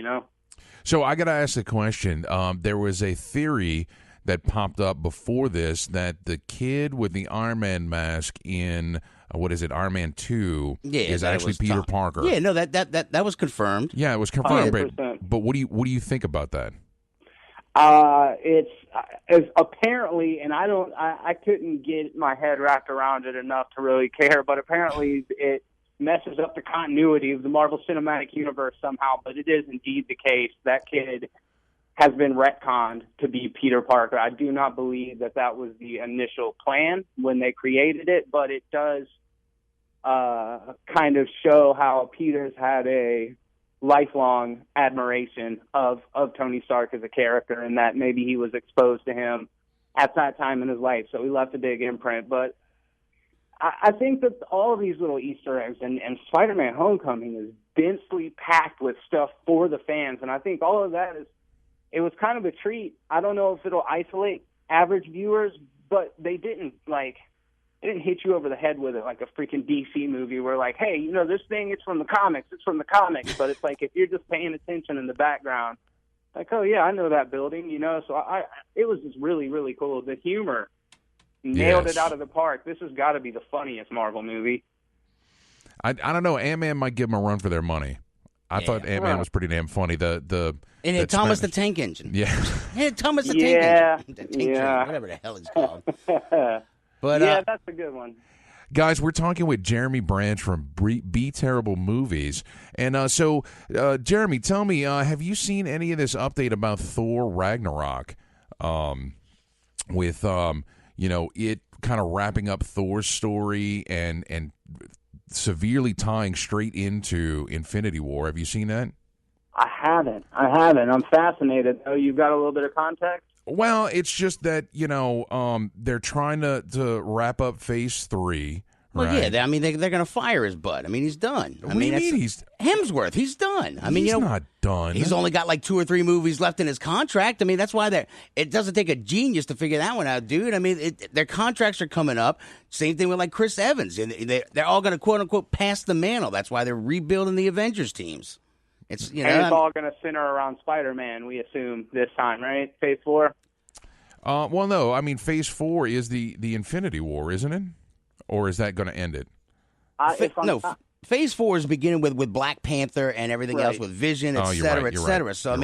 So I got to ask the question. There was a theory that popped up before this that the kid with the Iron Man mask in Iron Man 2 is actually Peter Parker. Yeah, no, that was confirmed. Yeah, it was confirmed. 100%. But what do you think about that? It's apparently, and I couldn't get my head wrapped around it enough to really care, but apparently it messes up the continuity of the Marvel Cinematic Universe somehow. But it is indeed the case. That kid has been retconned to be Peter Parker. I do not believe that was the initial plan when they created it, but it does kind of show how Peter's had a lifelong admiration of Tony Stark as a character, and that maybe he was exposed to him at that time in his life, so he left a big imprint. But I think that all of these little Easter eggs and Spider-Man Homecoming is densely packed with stuff for the fans, and I think all of that it was kind of a treat. I don't know if it'll isolate average viewers, but they didn't hit you over the head with it like a freaking DC movie where like, hey, this thing, it's from the comics. But it's like if you're just paying attention in the background, like, oh, yeah, I know that building, So it was just really, really cool. The humor nailed it out of the park. This has got to be the funniest Marvel movie. I don't know. Ant-Man might give them a run for their money. I thought Ant-Man was pretty damn funny. And it Thomas the Tank Engine. Yeah. Thomas the Tank Engine. The Tank yeah. Engine, whatever the hell it's called. But that's a good one. Guys, we're talking with Jeremy Branch from Be Terrible Movies. And so, Jeremy, tell me, have you seen any of this update about Thor Ragnarok? With, it kind of wrapping up Thor's story and severely tying straight into Infinity War. Have you seen that? I haven't. I'm fascinated. Oh, you've got a little bit of context? Well, it's just that, they're trying to wrap up Phase 3. Well, right? yeah, they're going to fire his butt. He's done. What do you mean he's... Hemsworth, he's done. He's not done. He's only got like 2 or 3 movies left in his contract. That's why it doesn't take a genius to figure that one out, dude. Their contracts are coming up. Same thing with like Chris Evans. They're all going to, quote unquote, pass the mantle. That's why they're rebuilding the Avengers teams. It's all going to center around Spider-Man, we assume, this time, right? Phase 4? Well, no. Phase 4 is the Infinity War, isn't it? Or is that going to end it? Phase 4 is beginning with Black Panther and everything else with Vision, et cetera, et cetera. Right. So,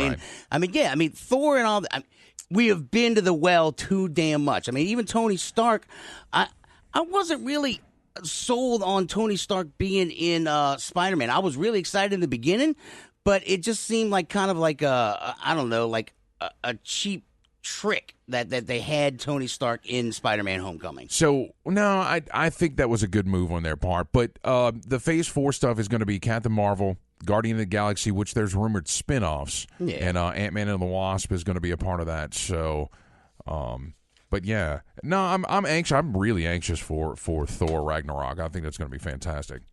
Thor and all that, we have been to the well too damn much. Even Tony Stark, I wasn't really sold on Tony Stark being in Spider-Man. I was really excited in the beginning, but it just seemed like kind of like a cheap trick that they had Tony Stark in Spider-Man Homecoming. So, no, I think that was a good move on their part. But the Phase 4 stuff is going to be Captain Marvel, Guardian of the Galaxy, which there's rumored spin-offs. Yeah. And Ant-Man and the Wasp is going to be a part of that. So, but yeah. No, I'm anxious. I'm really anxious for Thor Ragnarok. I think that's going to be fantastic.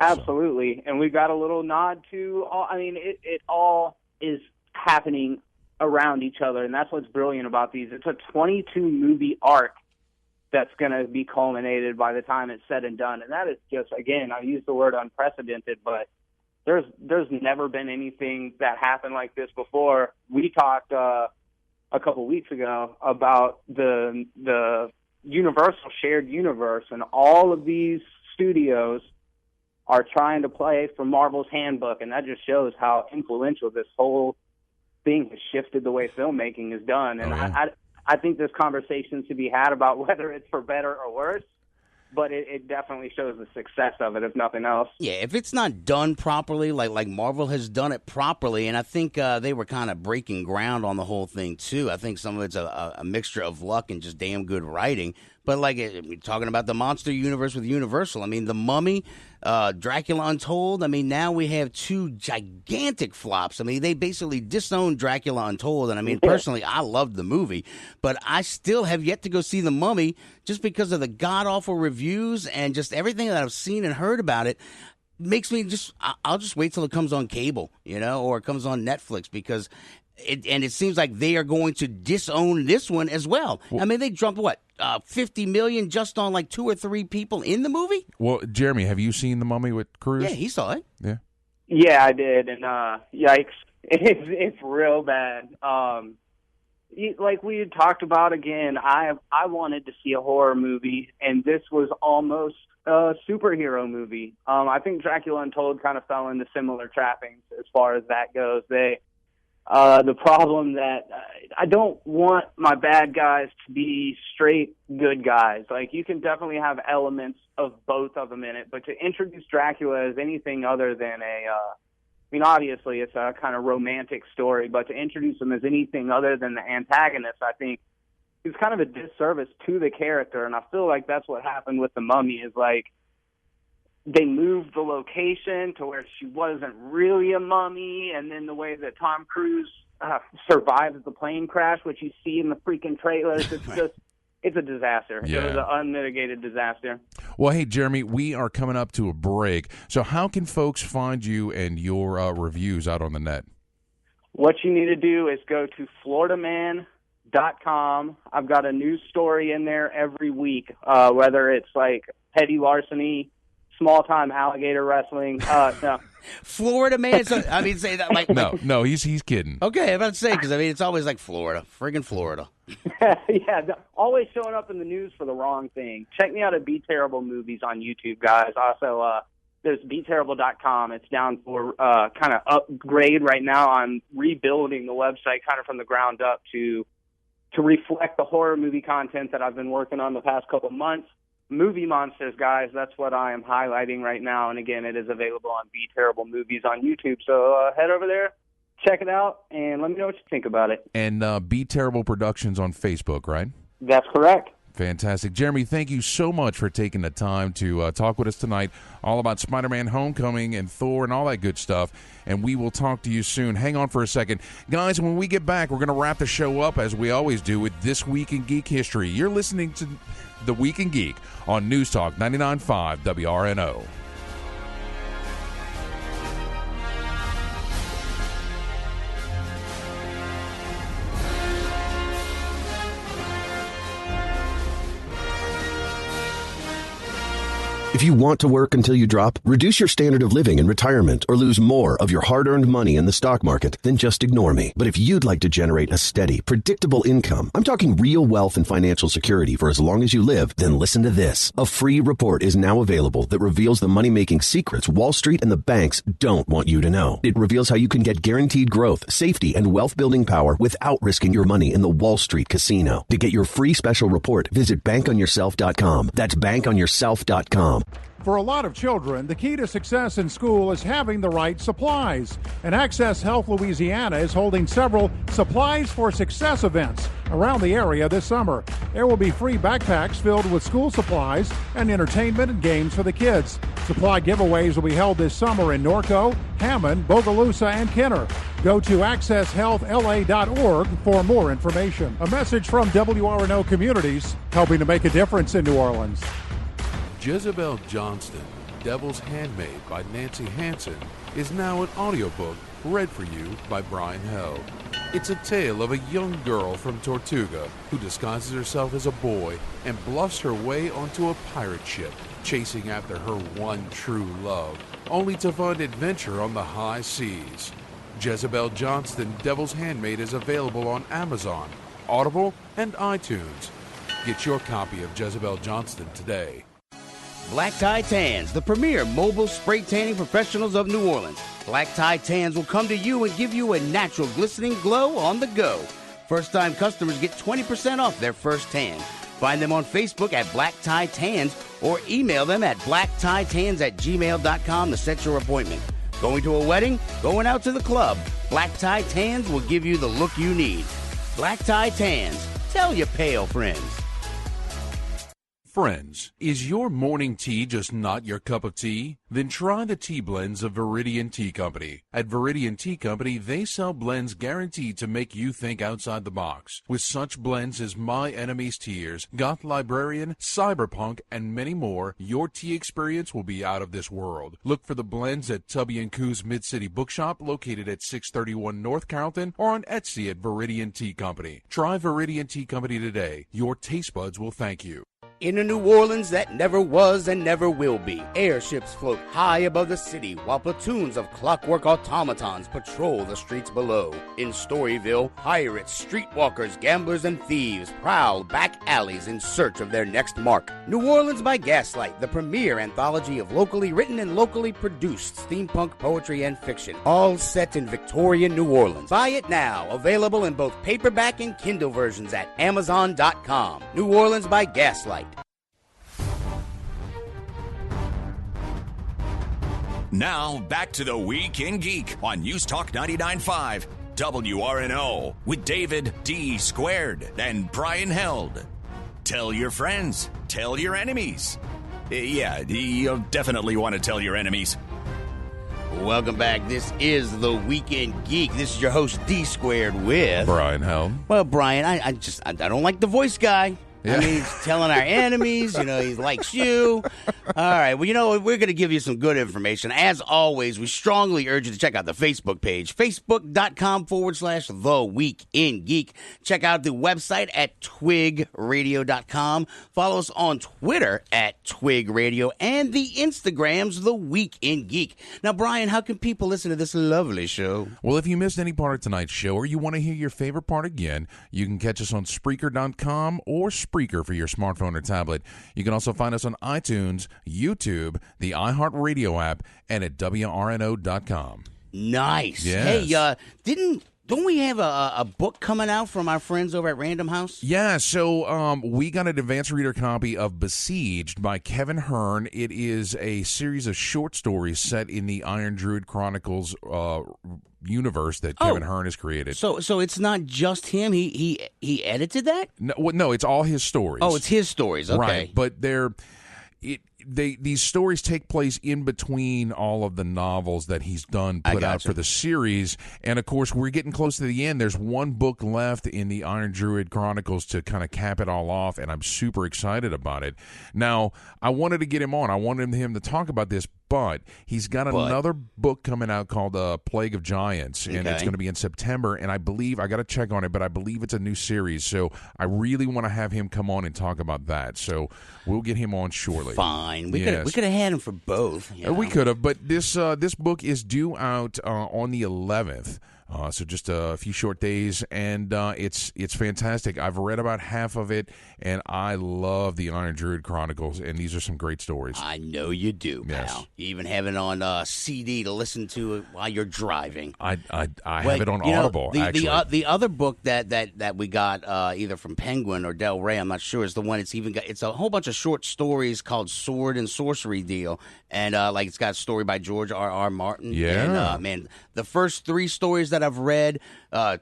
Absolutely. And we got a little nod to all, it all is happening around each other, and that's what's brilliant about these. It's a 22-movie arc that's going to be culminated by the time it's said and done, and that is just, again, I use the word unprecedented, but there's never been anything that happened like this before. We talked a couple weeks ago about the Universal shared universe, and all of these studios are trying to play from Marvel's handbook, and that just shows how influential this whole thing has shifted the way filmmaking is done. And I think there's conversations to be had about whether it's for better or worse, but it definitely shows the success of it, if nothing else. Yeah, if it's not done properly, like Marvel has done it properly, and I think they were kind of breaking ground on the whole thing, too. I think some of it's a mixture of luck and just damn good writing. But, like, talking about the monster universe with Universal, I mean, The Mummy, Dracula Untold, I mean, now we have two gigantic flops. I mean, they basically disowned Dracula Untold, and, I mean, personally, I loved the movie, but I still have yet to go see The Mummy just because of the god-awful reviews and just everything that I've seen and heard about it. Makes me I'll just wait till it comes on cable, or it comes on Netflix, because it seems like they are going to disown this one as well. I mean, they jumped, $50 million just on like 2 or 3 people in the movie? Well, Jeremy, have you seen The Mummy with Cruise? Yeah, he saw it. Yeah. Yeah, I did, and yikes, it's real bad. Like we had talked about, again, I wanted to see a horror movie, and this was almost a superhero movie. I think Dracula Untold kind of fell into similar trappings as far as that goes. The problem that I don't want my bad guys to be straight good guys. Like, you can definitely have elements of both of them in it, but to introduce Dracula as anything other than obviously it's a kind of romantic story, but to introduce him as anything other than the antagonist, I think is kind of a disservice to the character. And I feel like that's what happened with The Mummy, is like they moved the location to where she wasn't really a mummy, and then the way that Tom Cruise survives the plane crash, which you see in the freaking trailers, it's a disaster. Yeah. It was an unmitigated disaster. Well, hey, Jeremy, we are coming up to a break. So how can folks find you and your reviews out on the net? What you need to do is go to floridaman.com. I've got a news story in there every week, whether it's like petty larceny, small-time alligator wrestling. No. Florida man. So, I mean, say that like no, he's kidding. Okay, I'm about to say, because I mean, it's always like Florida, friggin' Florida. Yeah, always showing up in the news for the wrong thing. Check me out at Be Terrible Movies on YouTube, guys. Also, there's BeTerrible.com. It's down for kind of upgrade right now. I'm rebuilding the website kind of from the ground up to reflect the horror movie content that I've been working on the past couple months. Movie monsters, guys, that's what I am highlighting right now. And again, it is available on Be Terrible Movies on YouTube. So head over there, check it out, and let me know what you think about it. And Be Terrible Productions on Facebook, right? That's correct. Fantastic. Jeremy, thank you so much for taking the time to talk with us tonight, all about Spider-Man Homecoming and Thor and all that good stuff. And we will talk to you soon. Hang on for a second. Guys, when we get back, we're going to wrap the show up, as we always do, with This Week in Geek History. You're listening to The Week in Geek on News Talk 99.5 WRNO. If you want to work until you drop, reduce your standard of living in retirement, or lose more of your hard-earned money in the stock market, then just ignore me. But if you'd like to generate a steady, predictable income, I'm talking real wealth and financial security for as long as you live, then listen to this. A free report is now available that reveals the money-making secrets Wall Street and the banks don't want you to know. It reveals how you can get guaranteed growth, safety, and wealth-building power without risking your money in the Wall Street casino. To get your free special report, visit bankonyourself.com. That's bankonyourself.com. For a lot of children, the key to success in school is having the right supplies. And Access Health Louisiana is holding several Supplies for Success events around the area this summer. There will be free backpacks filled with school supplies and entertainment and games for the kids. Supply giveaways will be held this summer in Norco, Hammond, Bogalusa, and Kenner. Go to accesshealthla.org for more information. A message from WRNO Communities, helping to make a difference in New Orleans. Jezebel Johnston Devil's Handmaid by Nancy Hansen is now an audiobook read for you by Brian Held. It's a tale of a young girl from Tortuga who disguises herself as a boy and bluffs her way onto a pirate ship, chasing after her one true love, only to find adventure on the high seas. Jezebel Johnston, Devil's Handmaid is available on Amazon, Audible, and iTunes. Get your copy of Jezebel Johnston today. Black Tie Tans, the premier mobile spray tanning professionals of New Orleans. Black Tie Tans will come to you and give you a natural glistening glow on the go. First-time customers get 20% off their first tan. Find them on Facebook at Black Tie Tans or email them at blacktitans@gmail.com to set your appointment. Going to a wedding? Going out to the club? Black Tie Tans will give you the look you need. Black Tie Tans. Tell your pale friends. Friends, is your morning tea just not your cup of tea? Then try the tea blends of Viridian Tea Company. At Viridian Tea Company, they sell blends guaranteed to make you think outside the box. With such blends as My Enemy's Tears, Goth Librarian, Cyberpunk, and many more, your tea experience will be out of this world. Look for the blends at Tubby & Coo's Mid-City Bookshop, located at 631 North Carrollton, or on Etsy at Viridian Tea Company. Try Viridian Tea Company today. Your taste buds will thank you. In a New Orleans that never was and never will be, airships float high above the city while platoons of clockwork automatons patrol the streets below. In Storyville, pirates, streetwalkers, gamblers, and thieves prowl back alleys in search of their next mark. New Orleans by Gaslight, the premier anthology of locally written and locally produced steampunk poetry and fiction, all set in Victorian New Orleans. Buy it now, available in both paperback and Kindle versions at Amazon.com. New Orleans by Gaslight. Now, back to the Week in Geek on News Talk 99.5 WRNO with David D. Squared and Brian Held. Tell your friends. Tell your enemies. Yeah, you'll definitely want to tell your enemies. Welcome back. This is the Weekend Geek. This is your host, D Squared, with Brian Held. Well, Brian, I don't like the voice guy. Yeah. I mean, he's telling our enemies, he likes you. All right. Well, we're going to give you some good information. As always, we strongly urge you to check out the Facebook page, facebook.com/The Week in Geek. Check out the website at twigradio.com. Follow us on Twitter at Twig Radio and the Instagrams, The Week in Geek. Now, Brian, how can people listen to this lovely show? Well, if you missed any part of tonight's show or you want to hear your favorite part again, you can catch us on Spreaker.com or Spreaker for your smartphone or tablet. You can also find us on iTunes, YouTube, the iHeartRadio app, and at WRNO.com. Nice. Yes. Hey, don't we have a book coming out from our friends over at Random House? Yeah, so we got an advanced reader copy of Besieged by Kevin Hearn. It is a series of short stories set in the Iron Druid Chronicles universe that Kevin Hearn has created. So it's not just him. He edited that? No, it's all his stories. Oh, it's his stories. Okay, right. But these stories take place in between all of the novels that he's put out for the series. And, of course, we're getting close to the end. There's one book left in the Iron Druid Chronicles to kind of cap it all off, and I'm super excited about it. Now, I wanted to get him on. I wanted him to talk about this, but he's got another book coming out called Plague of Giants, and it's going to be in September, and I got to check on it, but I believe it's a new series, so I really want to have him come on and talk about that. So we'll get him on shortly. Fine. We could have had him for both. We could have, but this book is due out on the 11th. So just a few short days, and it's fantastic. I've read about half of it, and I love the Iron Druid Chronicles, and these are some great stories. I know you do, pal. Yes. You even have it on CD to listen to it while you're driving. I have it on Audible, actually. The other book that we got either from Penguin or Del Rey, I'm not sure, is the one it's a whole bunch of short stories called Sword and Sorcery Deal, and it's got a story by George R.R. Martin. Yeah. And, man, the first 3 stories that I've read,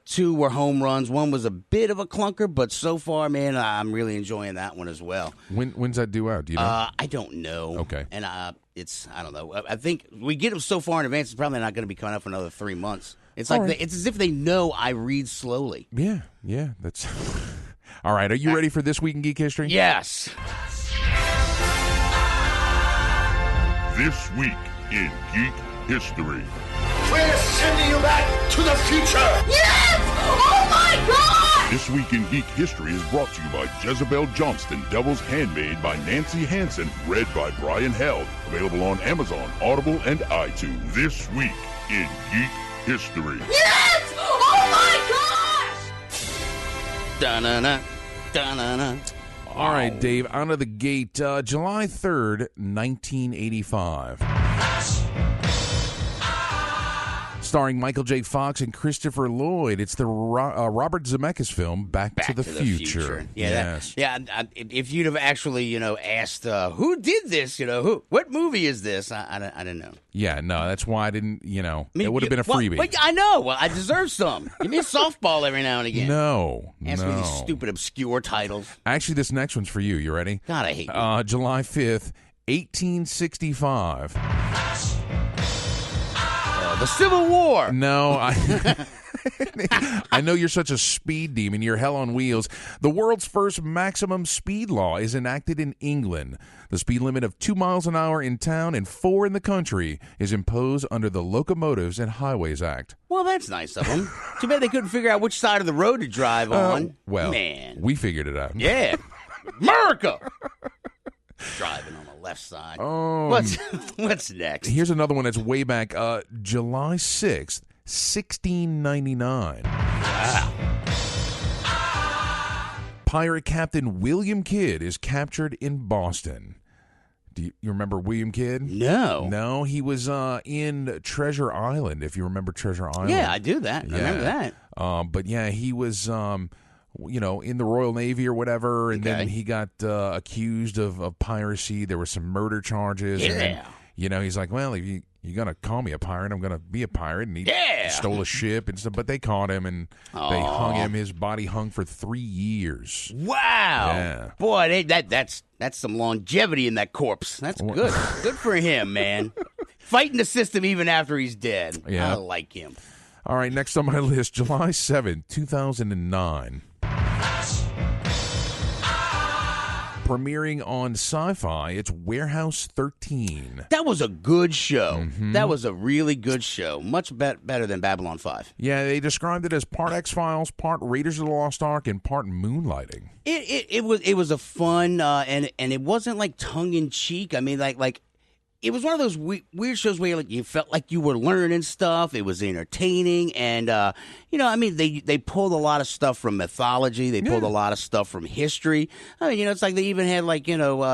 2 were home runs. One was a bit of a clunker, but so far, man, I'm really enjoying that one as well. When's that due out? Do you know? I don't know. Okay. And I don't know. I think we get them so far in advance, it's probably not going to be coming out for another 3 months. It's like it's as if they know I read slowly. Yeah, that's all right. Are you ready for This Week in Geek History? Yes. This week in Geek History. We're sending you back to the future! Yes! Oh my God! This Week in Geek History is brought to you by Jezebel Johnston, Devil's Handmaid by Nancy Hansen, read by Brian Held. Available on Amazon, Audible, and iTunes. This Week in Geek History. Yes! Oh my gosh! Da-na-na, da-na-na. All right, Dave, out of the gate, July 3rd, 1985. Starring Michael J. Fox and Christopher Lloyd. It's the Robert Zemeckis film, Back to the Future. Yeah, yes. If you'd have actually, asked who did this, what movie is this? I didn't know. Yeah, no, that's why I didn't, it would have been a freebie. Well, I know. Well, I deserve some. Give me a softball every now and again. No. Ask me these stupid, obscure titles. Actually, this next one's for you. You ready? God, I hate you. July 5th, 1865. The Civil War. No, I know you're such a speed demon. You're hell on wheels. The world's first maximum speed law is enacted in England. The speed limit of 2 miles an hour in town and 4 in the country is imposed under the Locomotives and Highways Act. Well, that's nice of them. Too bad they couldn't figure out which side of the road to drive on. Well, man, we figured it out. Yeah, America. Driving on the left side. Oh, what's next? Here's another one that's way back. July 6th, 1699. Wow. Pirate Captain William Kidd is captured in Boston. Do you remember William Kidd? No. No, he was in Treasure Island, if you remember Treasure Island. Yeah, I do that. Yeah. I remember that. But yeah, he was... in the Royal Navy or whatever, and then he got accused of piracy. There were some murder charges. Yeah. And, he's like, well, if you're going to call me a pirate, I'm going to be a pirate. And he stole a ship and stuff, but they caught him, and they hung him. His body hung for 3 years. Wow. Yeah. Boy, that's some longevity in that corpse. That's good. Good for him, man. Fighting the system even after he's dead. Yeah. I like him. All right, next on my list, July 7th, 2009. Premiering on Sci-Fi, it's Warehouse 13. That was a good show. Mm-hmm. That was a really good show. Much better than Babylon 5. Yeah, they described it as part X-Files, part Raiders of the Lost Ark, and part moonlighting. It was a fun and it wasn't like tongue in cheek. I mean, like it was one of those weird shows where you felt like you were learning stuff. It was entertaining, and they pulled a lot of stuff from mythology. They pulled a lot of stuff from history. I mean, it's like they even had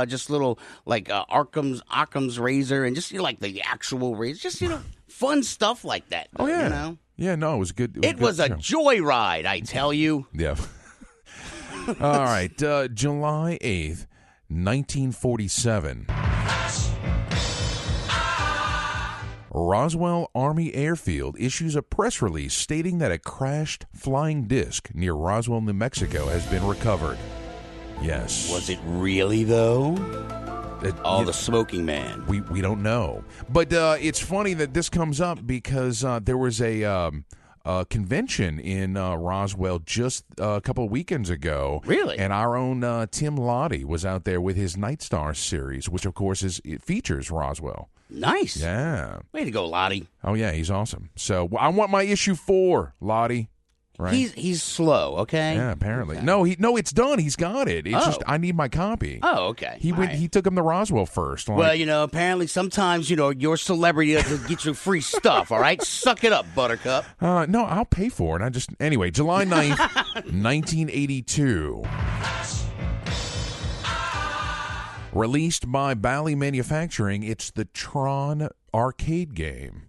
just little Occam's razor, and just like the actual razor, just fun stuff like that. Oh yeah, yeah. No, it was good. It was a joyride, I tell you. Yeah. All right, July 8th, 1947. Roswell Army Airfield issues a press release stating that a crashed flying disc near Roswell, New Mexico has been recovered. Yes. Was it really, though? The smoking man. We don't know. But it's funny that this comes up because there was a convention in Roswell just a couple of weekends ago. Really? And our own Tim Lottie was out there with his Night Star series, which, of course, it features Roswell. Nice. Yeah. Way to go, Lottie. Oh, yeah, he's awesome. So I want my issue 4, Lottie. Right? He's slow, okay? Yeah, apparently. Okay. No, it's done. He's got it. It's just I need my copy. Oh, okay. He took him to Roswell first. Well, apparently sometimes, your celebrity doesn't get you free stuff, all right? Suck it up, Buttercup. No, I'll pay for it. Anyway, July 9th, 1982. Released by Bally Manufacturing, it's the Tron arcade game.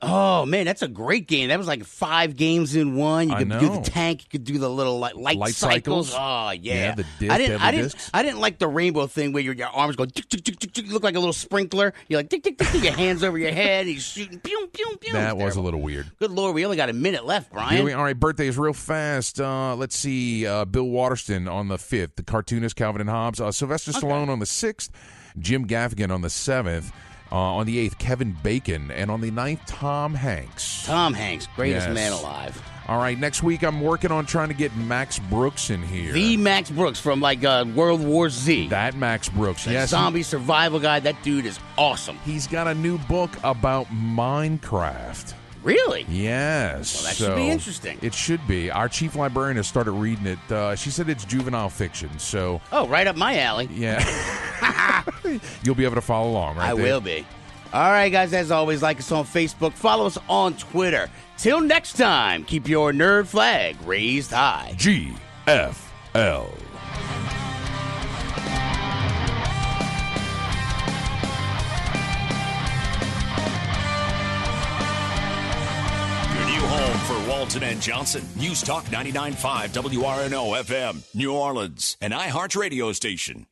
Oh, man, that's a great game. That was like 5 games in one. You could do the tank. You could do the little light cycles. Oh, yeah. The disc, I didn't like the rainbow thing where your arms go tick, tick, tick, tick, tick. You look like a little sprinkler. You're like tick, tick, tick, tick. Your hands over your head. He's shooting. Pew, pew, pew. That was a little weird. Good Lord, we only got a minute left, Brian. All right, birthdays real fast. Let's see. Bill Waterston on the 5th. The cartoonist Calvin and Hobbes. Sylvester Stallone on the 6th. Jim Gaffigan on the 7th. On the 8th, Kevin Bacon. And on the 9th, Tom Hanks. Tom Hanks, greatest man alive. All right, next week I'm working on trying to get Max Brooks in here. The Max Brooks from, like, World War Z. That Max Brooks, that yes. Zombie survival guy. That dude is awesome. He's got a new book about Minecraft. Really? Yes. Well, that should be interesting. It should be. Our chief librarian has started reading it. She said it's juvenile fiction, so... Oh, right up my alley. Yeah. You'll be able to follow along, right? I will be. All right, guys, as always, like us on Facebook. Follow us on Twitter. Till next time, keep your nerd flag raised high. GFL. Home for Walton and Johnson. News Talk 99.5 WRNO FM, New Orleans, an iHeart radio station.